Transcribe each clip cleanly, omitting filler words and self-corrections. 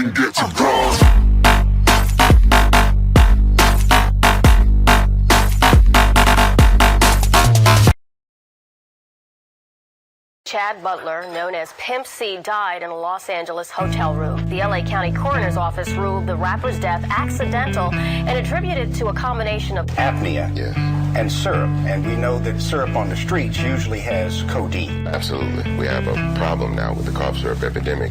then get to bronze. Chad Butler, known as Pimp C, died in a Los Angeles hotel room. The LA County Coroner's Office ruled the rapper's death accidental and attributed to a combination of apnea and syrup. And we know that syrup on the streets usually has codeine. Absolutely. We have a problem now with the cough syrup epidemic.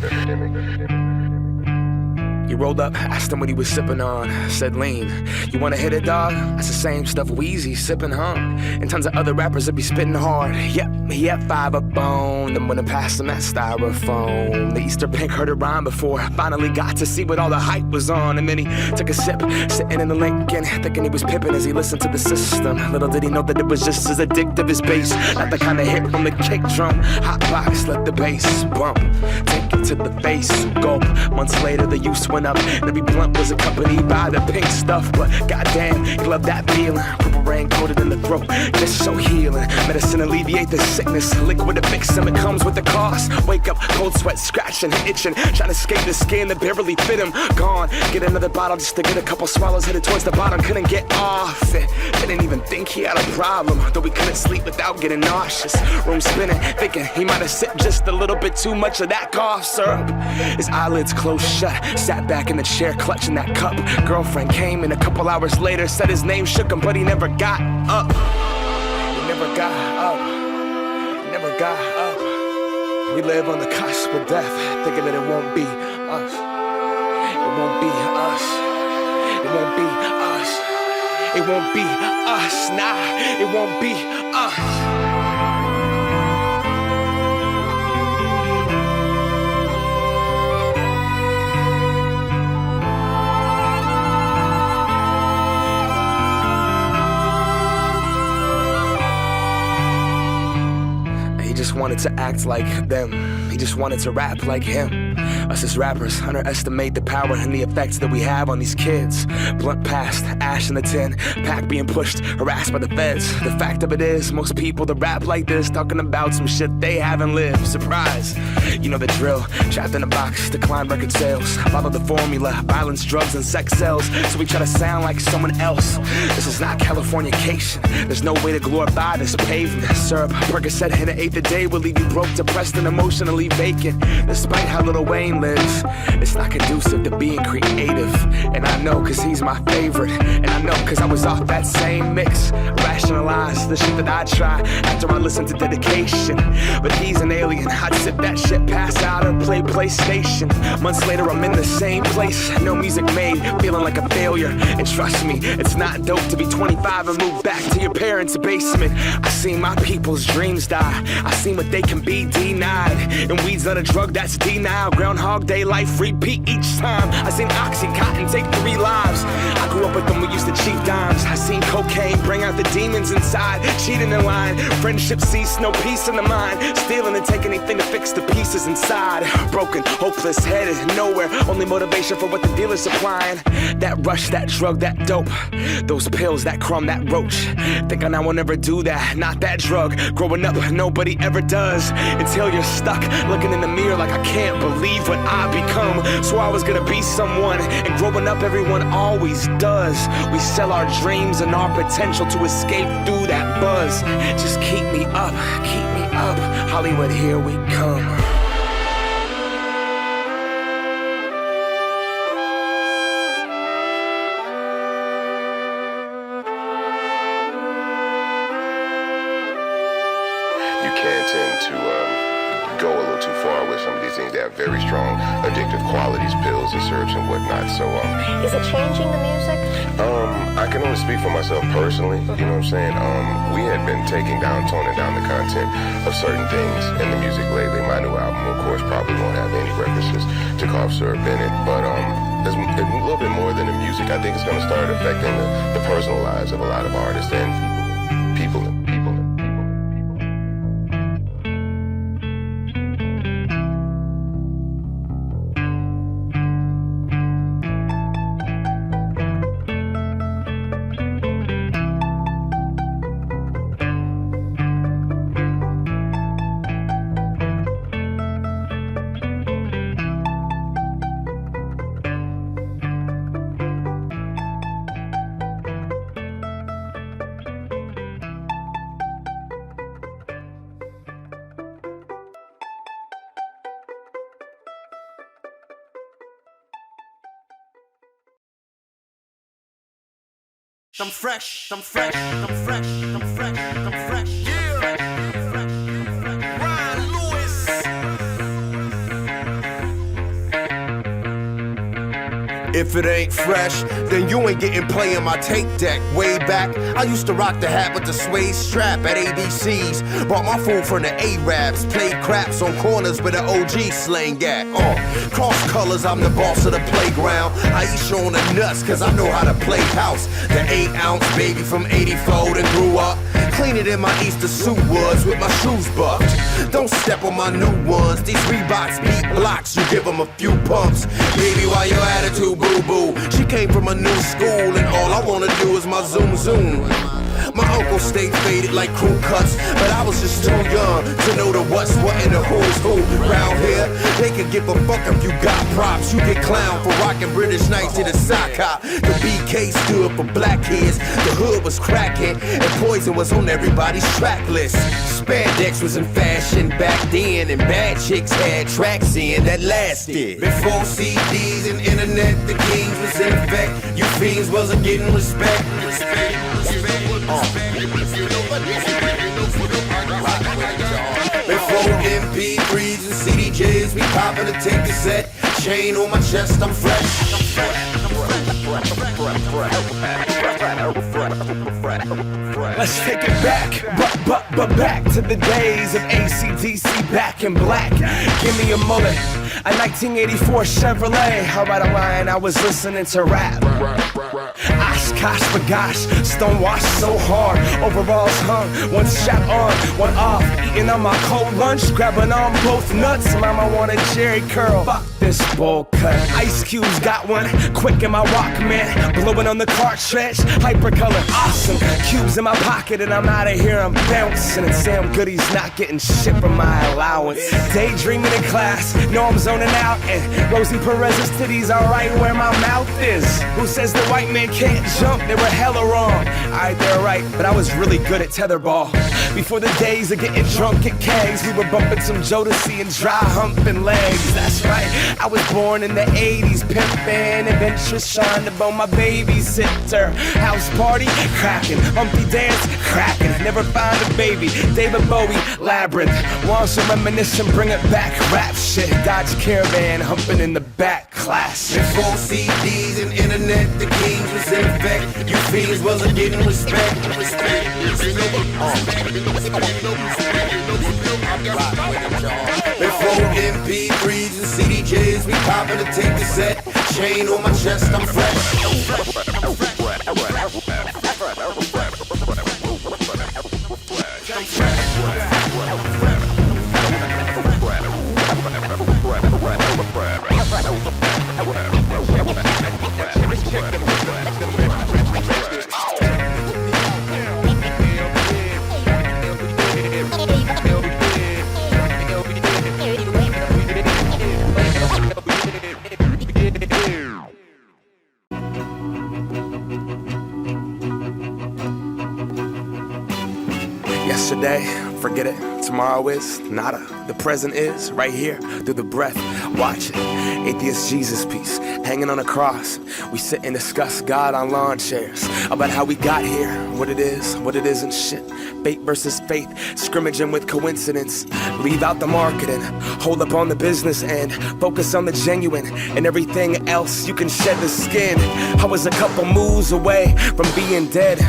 He rolled up, asked him what he was sipping on. Said, lean. You wanna hit it, dog? That's the same stuff Weezy sipping, huh? And tons of other rappers that be spitting hard. Yep, he had 5 up on. Then when I passed him that styrofoam. The Easter Pink heard it rhyme before I finally got to see what all the hype was on. And then he took a sip, sitting in the Lincoln, thinking he was pippin' as he listened to the system. Little did he know that it was just as addictive as bass. Not the kind of hit from the kick drum. Hot box, let the bass bump. Take it to the face, gulp. Months later, the use went up, and every blunt was accompanied by the pink stuff. But goddamn, he loved that feeling. Purple rain coated in the throat, just so healing. Medicine alleviate the sickness, liquid to fix him. It comes with the cost. Wake up, cold sweat, scratching, itching, trying to escape the skin that barely fit him. Gone, get another bottle just to get a couple swallows. Headed towards the bottom, couldn't get off it. Didn't even think he had a problem, though he couldn't sleep without getting nauseous. Room spinning, thinking he might have sipped just a little bit too much of that cough syrup. His eyelids closed shut, sat back in the chair clutching that cup. Girlfriend came in a couple hours later, said his name shook him, but he never got up. He never got up. He never got up. We live on the cusp of death, thinking that it won't be us. It won't be us. It won't be us. It won't be us. Nah, it won't be us. He just wanted to act like them. He just wanted to rap like him. Us as rappers underestimate the power and the effects that we have on these kids. Blunt past, ash in the tin, pack being pushed, harassed by the feds. The fact of it is, most people that rap like this talking about some shit they haven't lived. Surprise, you know the drill. Trapped in a box, decline record sales. Follow the formula, violence, drugs, and sex sells. So we try to sound like someone else. This is not Californication. There's no way to glorify this pavement. Syrup, Percocet, and an eighth a day will leave you broke, depressed, and emotionally vacant. Despite how Lil Wayne lives, it's not conducive to being creative. And I know cause he's my favorite. And I know cause I was off that same mix. Rationalize the shit that I try after I listen to Dedication. But he's an alien, I'd sip that shit, pass out, or play PlayStation. Months later I'm in the same place, no music made, feeling like a failure. And trust me, it's not dope to be 25 and move back to your parents' basement. I seen my people's dreams die, I seen what they can be denied. And weed's not a drug, that's denial. Groundhog Day life, repeat each time. I seen Oxycontin take 3 lives. I grew up with them, we used to cheat dimes. I seen cocaine bring out the demons inside. Cheating in line, friendship cease, no peace in the mind. Stealing and take anything to fix the pieces inside. Broken, hopeless, headed nowhere. Only motivation for what the dealer's supplying. That rush, that drug, that dope. Those pills, that crumb, that roach. Think I now will never do that, not that drug. Growing up, nobody ever does. Until you're stuck, looking in the mirror like I can't believe what I become. Swore I was gonna be someone, and growing up everyone always does. We sell our dreams and our potential to escape through that buzz. Just keep me up, Hollywood, here we come. You can tend to go a little too far with some of these things. They have very strong addictive qualities, pills and syrups and whatnot. So Is it changing the music? I can only speak for myself personally, you know what I'm saying? We had been toning down the content of certain things in the music lately. My new album, of course, probably won't have any references to cough syrup in it, but there's a little bit more than the music. I think it's going to start affecting the personal lives of a lot of artists and people. I'm fresh, I'm fresh, I'm fresh, I'm fresh, I'm fresh. Yeah. Ryan Lewis. If it ain't fresh, then you ain't getting play in my tape deck. Way back, I used to rock the hat with the suede strap at ABC's. Brought my food from the Arabs, played craps on corners with an OG slang at. Cross colors, I'm the boss of the playground. I eat you on the nuts, cause I know how to play house. The 8-ounce baby from 84 that grew up. Clean it in my Easter suit woods with my shoes buffed. Don't step on my new ones. These Reeboks beat blocks, you give them a few pumps. Baby, why your attitude boo-boo? She came from a new school and all I wanna do is my zoom zoom. My uncle stayed faded like crew cuts, but I was just too young to know the what's what and the who's who. Round here, they can give a fuck if you got props. You get clowned for rocking British Knights to the sock hop. The BK stood for black kids, the hood was cracking, and Poison was on everybody's track list. Spandex was in fashion back then, and bad chicks had tracks in that lasted. Before CDs and internet, the kings was in effect. You fiends wasn't getting respect. Before MP3s and CDJs, we poppin' to take the set. Chain on my chest, I'm fresh. Let's take it back, but back to the days of AC/DC back in black. Give me a mullet, a 1984 Chevrolet. Alright, I'm lying, I was listening to rap. Oshkosh, bagosh, stonewashed so hard. Overalls hung, one strap on, one off. Eating on my cold lunch, grabbing on both nuts. Mama want a Jerry curl, fuck this bowl cut. Ice Cube's got one, quick in my Walkman. Blowing on the cartridge, hypercolor, awesome. Cubes in my pocket and I'm out of here, I'm bouncing. And Sam Goody's not getting shit from my allowance. Daydreaming in class, know I'm zoning out. And Rosie Perez's titties are right where my mouth is. Who says the white man can't jump? They were hella wrong. Alright, they're right, but I was really good at tetherball. Before the days of getting drunk at kegs, we were bumping some Jodeci and dry humping legs. That's right, I was born in the 80s, pimpin' adventurous, trying to bone my babysitter. House party, cracking, humpy dance, cracking. Never find a baby, David Bowie, Labyrinth. Want some reminiscing, bring it back, rap shit. Dodge Caravan, humping in the back, class. Before CDs and internet, the kings was in effect. You fiends wasn't getting respect. Before MP3s and CDJs, we poppin' to take the set. Chain on my chest, I'm fresh. Yesterday, forget it. Tomorrow is nada. The present is right here through the breath. Watch it. Atheist Jesus piece hanging on a cross. We sit and discuss God on lawn chairs about how we got here, what it is, what it isn't shit. Fate versus faith, scrimmaging with coincidence. Leave out the marketing, hold up on the business end, focus on the genuine, and everything else you can shed the skin. I was a couple moves away from being dead.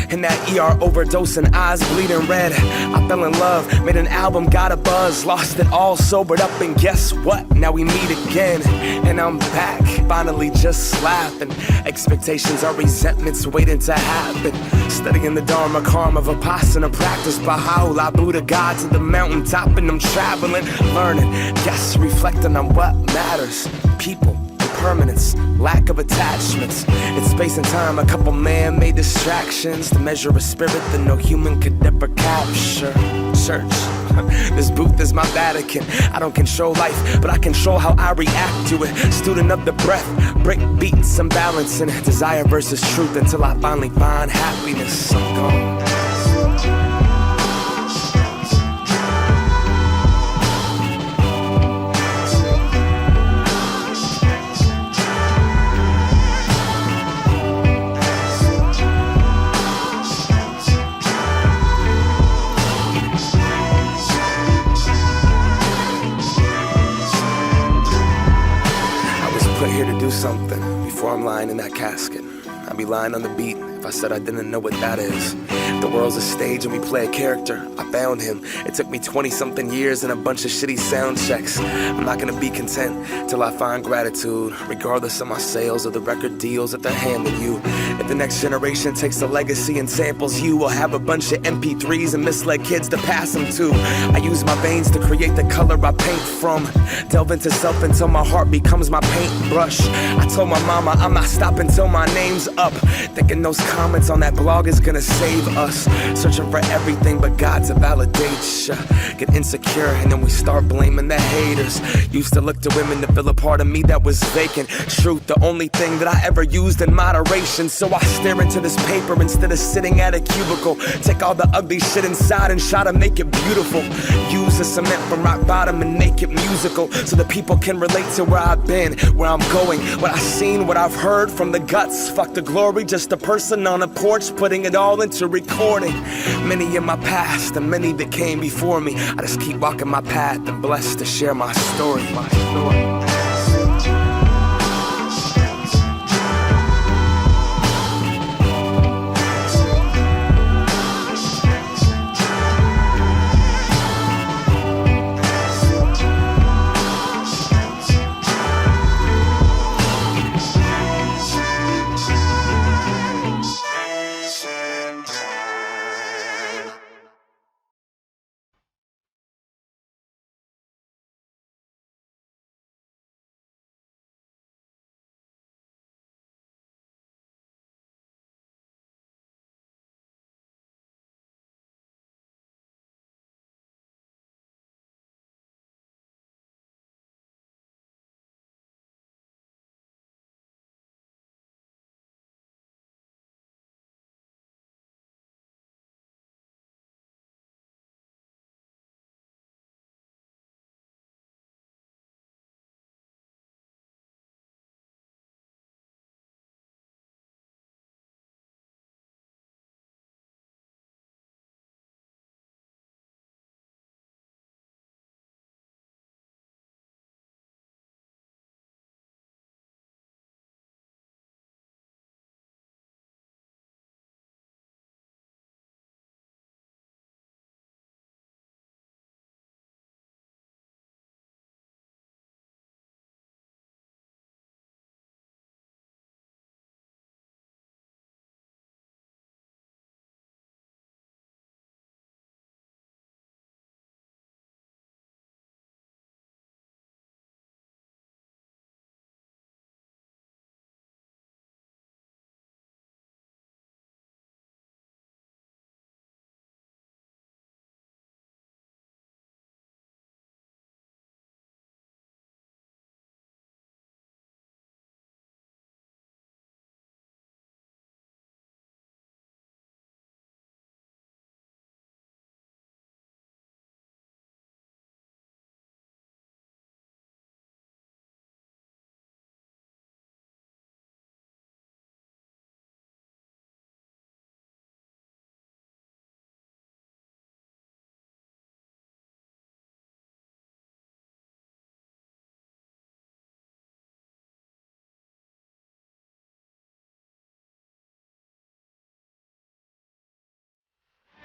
In that ER overdose and eyes bleeding red. I fell in love, made an album, got a buzz, lost it all, sobered up, and guess what? Now we meet again, and I'm back, finally just laughing. Expectations are resentments waiting to happen. Studying the Dharma, karma, Vipassana practice, Baha'u'llah, Buddha, God to the mountaintop, and I'm traveling, learning, yes, reflecting on what matters. People, permanence, lack of attachments. It's space and time, a couple man-made distractions to measure a spirit that no human could ever capture. Church, this booth is my Vatican. I don't control life, but I control how I react to it. Student of the breath, break beats, I'm balancing desire versus truth until I finally find happiness. I'm gone. put here to do something before I'm lying in that casket. I'd be lying on the beat if I said I didn't know what that is. The world's a stage and we play a character. I found him. It took me 20-something years and a bunch of shitty sound checks. I'm not gonna be content till I find gratitude, regardless of my sales or the record deals that they're handing you. If the next generation takes the legacy and samples you, we'll have a bunch of MP3s and misled kids to pass them to. I use my veins to create the color I paint from. Delve into self until my heart becomes my paintbrush. I told my mama I'm not stopping till my name's up. Thinking those comments on that blog is gonna save us. Searching for everything but God to validate ya. Get insecure and then we start blaming the haters. Used to look to women to fill a part of me that was vacant. Truth, the only thing that I ever used in moderation. So I stare into this paper instead of sitting at a cubicle. Take all the ugly shit inside and try to make it beautiful. Use the cement from rock bottom and make it musical, so that people can relate to where I've been, where I'm going, what I've seen, what I've heard from the guts. Fuck the glory, just a person on a porch putting it all into recording. Many in my past and many that came before me. I just keep walking my path and blessed to share my story.